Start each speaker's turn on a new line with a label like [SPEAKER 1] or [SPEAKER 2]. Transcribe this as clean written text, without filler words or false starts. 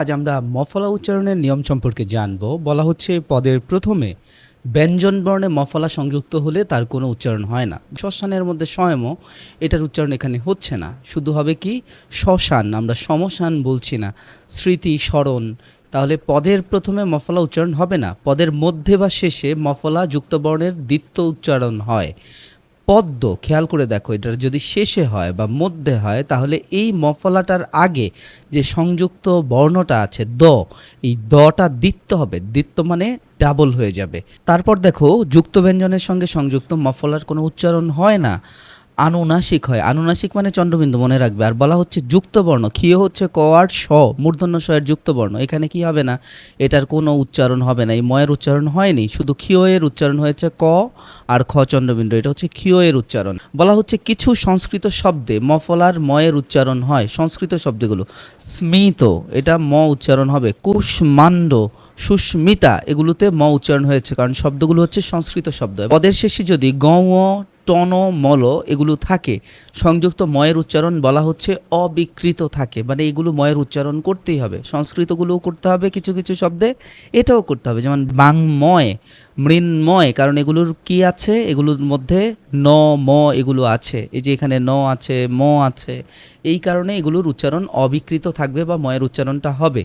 [SPEAKER 1] আজ আমরা মফলা উচ্চারণের নিয়ম সম্পর্কে জানব। বলা হচ্ছে পদের প্রথমে ব্যঞ্জন বর্ণে মফলা সংযুক্ত হলে তার কোনো উচ্চারণ হয় না। শ্মশানের মধ্যে শয়ম, এটার উচ্চারণ এখানে হচ্ছে না, শুধু হবে কি শ্মশান, আমরা সমশান বলছি না। স্মৃতি, স্মরণ, তাহলে পদের প্রথমে মফলা উচ্চারণ হবে না, পদের মধ্যে বা শেষে মফলা যুক্ত বর্ণের দ্বিত্ব উচ্চারণ হয়। পদ্ম, খেয়াল করে দেখো, এটার যদি শেষে হয় বা মধ্যে হয় তাহলে এই মফলাটার আগে যে সংযুক্ত বর্ণটা আছে দ, এই দটা দ্বিত্ব হবে, দ্বিত্ব মানে ডাবল হয়ে যাবে। তারপর দেখো যুক্ত ব্যঞ্জনের সঙ্গে সংযুক্ত মফলার কোনো উচ্চারণ হয় না, আনুনাসিক হয়। আনুনাসিক মানে চন্দ্রবিন্দু, মনে রাখবে। আর বলা হচ্ছে যুক্ত বর্ণ, ক্ষীয় হচ্ছে ক আর স, মূর্ধন্য স এর যুক্ত বর্ণ, এখানে কি হবে না, এটার কোনো উচ্চারণ হবে না। এই ময়ের উচ্চারণ হয়নি, শুধু ক্ষীয় এর উচ্চারণ হয়েছে ক আর খ চন্দ্রবিন্দু, এটা হচ্ছে ক্ষীয় এর উচ্চারণ। বলা হচ্ছে কিছু সংস্কৃত শব্দে মফলার ময়ের উচ্চারণ হয়। সংস্কৃত শব্দগুলো স্মিত, এটা ম উচ্চারণ হবে। কুষ্মাণ্ড, সুস্মিতা, এগুলোতে ম উচ্চারণ হয়েছে, কারণ শব্দগুলো হচ্ছে সংস্কৃত শব্দ। পদের শেষে যদি গ, টন, মল এগুলো থাকে, সংযুক্ত ময়ের উচ্চারণ বলা হচ্ছে অবিকৃত থাকে, মানে এগুলো ময়ের উচ্চারণ করতেই হবে। সংস্কৃতগুলোও করতে হবে কিছু কিছু শব্দে, এটাও করতে হবে, যেমন বাংময়, মৃন্ময়, কারণ এগুলোর কি আছে, এগুলোর মধ্যে ন, ম এগুলো আছে। এই যে এখানে ন আছে, ম আছে, এই কারণে এগুলোর উচ্চারণ অবিকৃত থাকবে বা ময়ের উচ্চারণটা হবে।